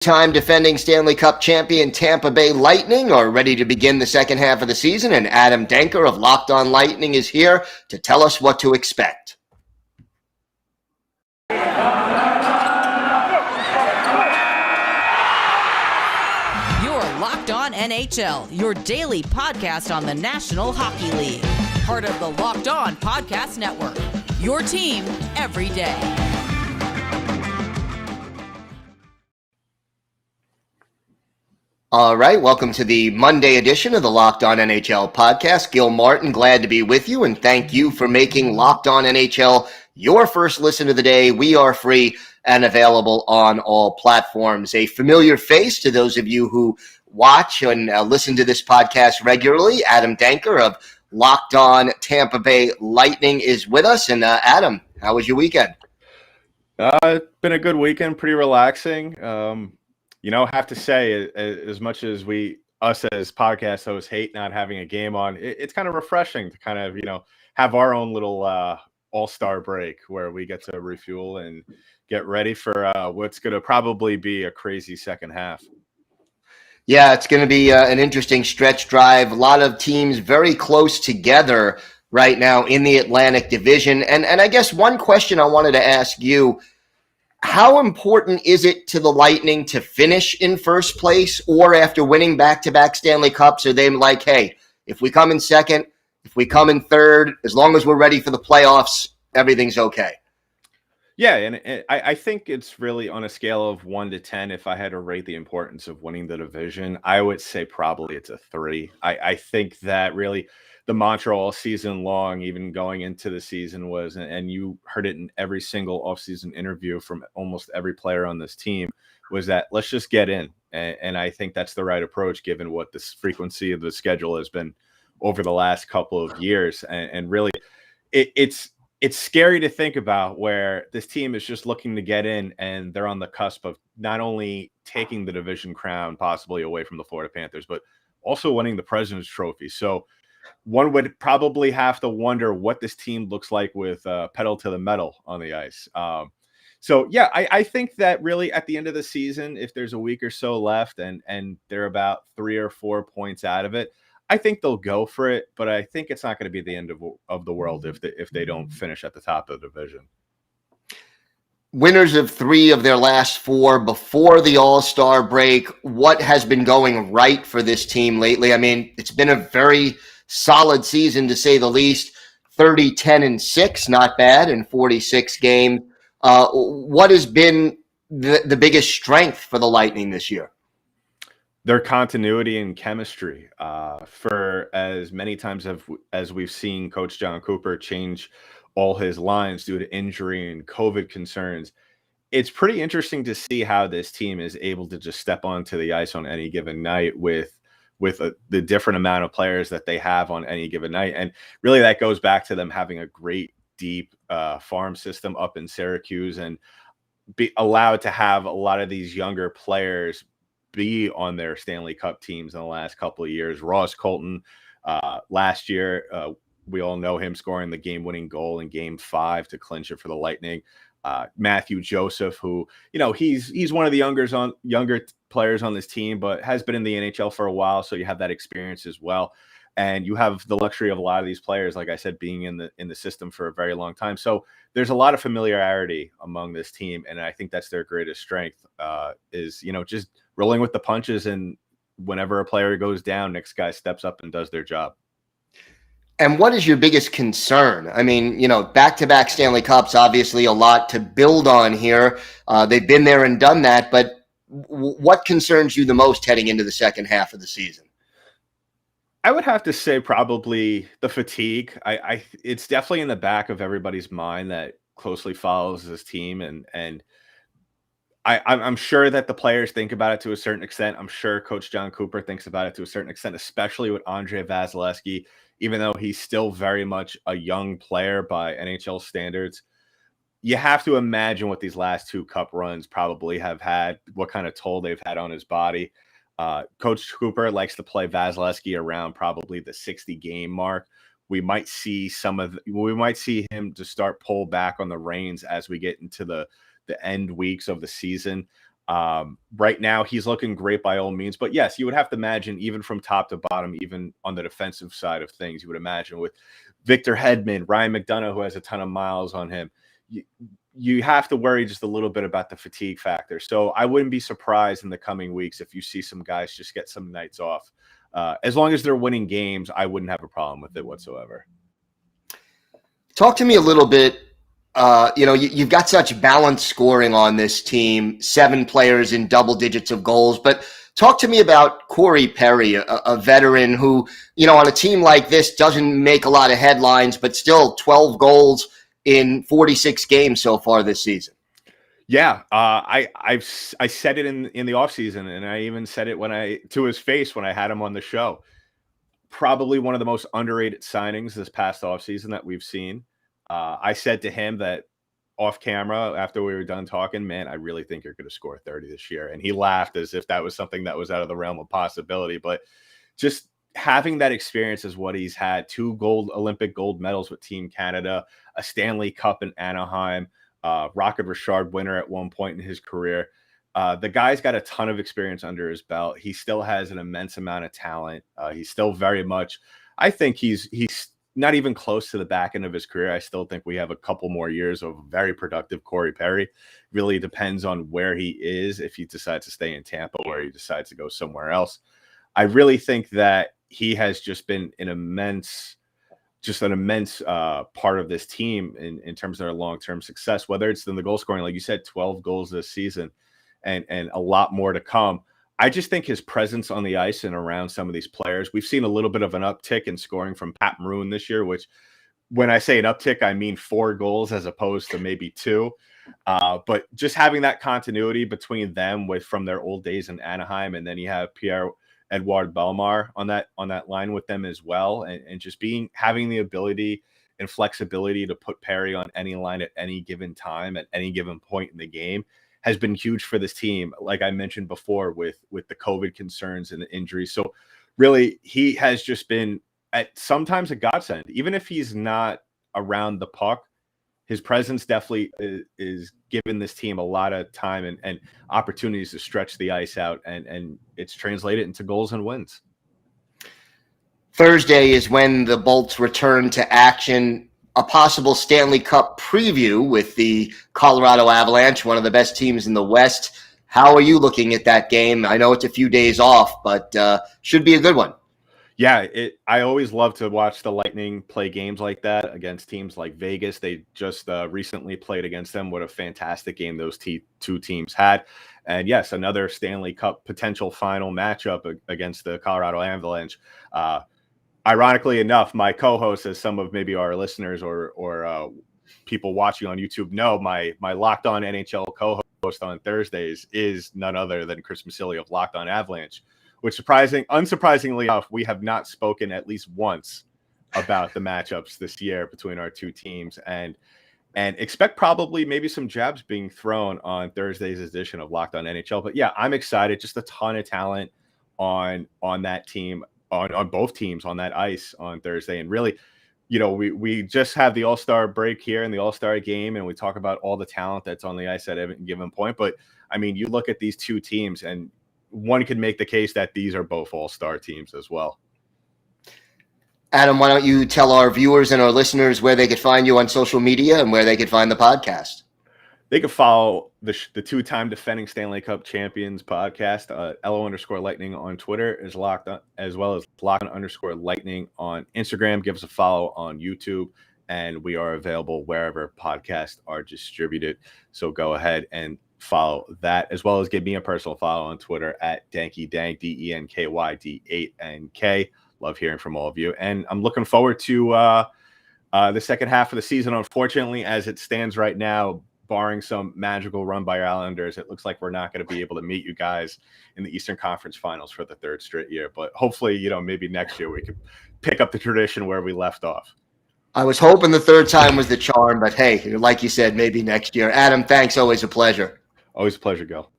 Time defending Stanley Cup champion Tampa Bay Lightning are ready to begin the second half of the season, and Adam Denker of Locked On Lightning is here to tell us what to expect. You are Locked On NHL, your daily podcast on the National Hockey League. Part of the Locked On Podcast Network, your team every day. All right, welcome to the Monday edition of the Locked On NHL podcast. Gil Martin, glad to be with you, and thank you for making Locked On NHL your first listen of the day. We are free and available on all platforms. A familiar face to those of you who watch and listen to this podcast regularly, Adam Denker of Locked On Tampa Bay Lightning is with us. And Adam, how was your weekend? It's been a good weekend, pretty relaxing. Have to say, as much as us as podcast hosts hate not having a game on, it's kind of refreshing to kind of, have our own little all-star break where we get to refuel and get ready for what's going to probably be a crazy second half. Yeah, it's going to be an interesting stretch drive. A lot of teams very close together right now in the Atlantic Division. And I guess one question I wanted to ask you, how important is it to the Lightning to finish in first place, or after winning back-to-back Stanley Cups, are they like, hey, if we come in second, if we come in third, as long as we're ready for the playoffs, everything's okay? Yeah, and I think it's really on a scale of 1 to 10. If I had to rate the importance of winning the division, I would say probably it's a 3. I think that really the mantra all season long, even going into the season, was, and you heard it in every single offseason interview from almost every player on this team, was that let's just get in. And I think that's the right approach given what this frequency of the schedule has been over the last couple of years. And really, it's scary to think about where this team is just looking to get in, and they're on the cusp of not only taking the division crown possibly away from the Florida Panthers, but also winning the President's Trophy. So one would probably have to wonder what this team looks like with pedal to the metal on the ice. I think that really at the end of the season, if there's a week or so left and they're about 3 or 4 points out of it, I think they'll go for it. But I think it's not going to be the end of the world if they don't finish at the top of the division. Winners of 3 of their last 4 before the All-Star break. What has been going right for this team lately? I mean, it's been a very solid season, to say the least. 30, 10, and 6, not bad in 46 games. What has been the biggest strength for the Lightning this year? Their continuity and chemistry. For as many times as we've seen Coach John Cooper change all his lines due to injury and COVID concerns, it's pretty interesting to see how this team is able to just step onto the ice on any given night with the different amount of players that they have on any given night. And really that goes back to them having a great deep farm system up in Syracuse and be allowed to have a lot of these younger players be on their Stanley Cup teams in the last couple of years. Ross Colton last year, we all know him scoring the game-winning goal in Game 5 to clinch it for the Lightning. Matthew Joseph, who, he's one of the younger players on this team, but has been in the NHL for a while, so you have that experience as well. And you have the luxury of a lot of these players, like I said, being in the system for a very long time. So there's a lot of familiarity among this team, and I think that's their greatest strength, is just rolling with the punches, and whenever a player goes down, next guy steps up and does their job. And what is your biggest concern? I mean, back-to-back Stanley Cups, obviously a lot to build on here. They've been there and done that, but what concerns you the most heading into the second half of the season? I would have to say probably the fatigue. It's definitely in the back of everybody's mind that closely follows this team, and I'm sure that the players think about it to a certain extent. I'm sure Coach John Cooper thinks about it to a certain extent, especially with Andrei Vasilevskiy, even though he's still very much a young player by NHL standards. You have to imagine what these last 2 cup runs probably have had, what kind of toll they've had on his body. Coach Cooper likes to play Vasilevskiy around probably the 60 game mark. We might see him to start pull back on the reins as we get into the end weeks of the season. Right now, he's looking great by all means. But yes, you would have to imagine, even from top to bottom, even on the defensive side of things, you would imagine with Victor Hedman, Ryan McDonough, who has a ton of miles on him, you have to worry just a little bit about the fatigue factor. So I wouldn't be surprised in the coming weeks if you see some guys just get some nights off. As long as they're winning games, I wouldn't have a problem with it whatsoever. Talk to me a little bit. You've got such balanced scoring on this team, 7 players in double digits of goals. But talk to me about Corey Perry, a veteran who, on a team like this doesn't make a lot of headlines, but still 12 goals in 46 games so far this season. Yeah, I said it in the offseason, and I even said it to his face when I had him on the show. Probably one of the most underrated signings this past offseason that we've seen. I said to him that off camera after we were done talking, man, I really think you're going to score 30 this year. And he laughed as if that was something that was out of the realm of possibility. But just having that experience is what he's had. 2 Olympic gold medals with Team Canada, a Stanley Cup in Anaheim, Rocket Richard winner at one point in his career. The guy's got a ton of experience under his belt. He still has an immense amount of talent. He's still very much, I think he's not even close to the back end of his career. I still think we have a couple more years of very productive Corey Perry. Really depends on where he is, if he decides to stay in Tampa or he decides to go somewhere else. I really think that he has just been an immense part of this team in terms of their long-term success, whether it's in the goal scoring, like you said, 12 goals this season and a lot more to come. I just think his presence on the ice and around some of these players, we've seen a little bit of an uptick in scoring from Pat Maroon this year, which when I say an uptick, I mean 4 goals as opposed to maybe 2. But just having that continuity between them from their old days in Anaheim, and then you have Pierre-Edouard Bellemare on that line with them as well, and just having the ability and flexibility to put Perry on any line at any given time, at any given point in the game, has been huge for this team. Like I mentioned before, with the COVID concerns and the injuries. So really, he has just been at sometimes a godsend. Even if he's not around the puck, his presence definitely is giving this team a lot of time and opportunities to stretch the ice out, and it's translated into goals and wins. Thursday is when the Bolts return to action. A possible Stanley Cup preview with the Colorado Avalanche, one of the best teams in the West. How are you looking at that game? I know it's a few days off, but should be a good one. Yeah, I always love to watch the Lightning play games like that against teams like Vegas. They just recently played against them. What a fantastic game those two teams had. And yes, another Stanley Cup potential final matchup against the Colorado Avalanche. Ironically enough, my co-host, as some of maybe our listeners or people watching on YouTube know, my Locked On NHL co-host on Thursdays is none other than Chris Masilli of Locked On Avalanche, which unsurprisingly enough, we have not spoken at least once about the matchups this year between our two teams, and expect probably maybe some jabs being thrown on Thursday's edition of Locked On NHL. But yeah, I'm excited. Just a ton of talent on that team. On both teams on that ice on Thursday. And really, we just have the All-Star break here and the All-Star game, and we talk about all the talent that's on the ice at any given point. But I mean, you look at these two teams, and one could make the case that these are both All-Star teams as well. Adam, why don't you tell our viewers and our listeners where they could find you on social media and where they could find the podcast? They can follow the 2-time defending Stanley Cup champions podcast, LO_Lightning on Twitter, as well as Locked_Lightning on Instagram. Give us a follow on YouTube, and we are available wherever podcasts are distributed. So go ahead and follow that, as well as give me a personal follow on Twitter at DenkyDank, DENKYD8NK. Love hearing from all of you, and I'm looking forward to the second half of the season. Unfortunately, as it stands right now, barring some magical run by our Islanders, it looks like we're not going to be able to meet you guys in the Eastern Conference Finals for the 3rd straight year. But hopefully, maybe next year we could pick up the tradition where we left off. I was hoping the 3rd time was the charm, but hey, like you said, maybe next year. Adam, thanks. Always a pleasure. Always a pleasure, Gil.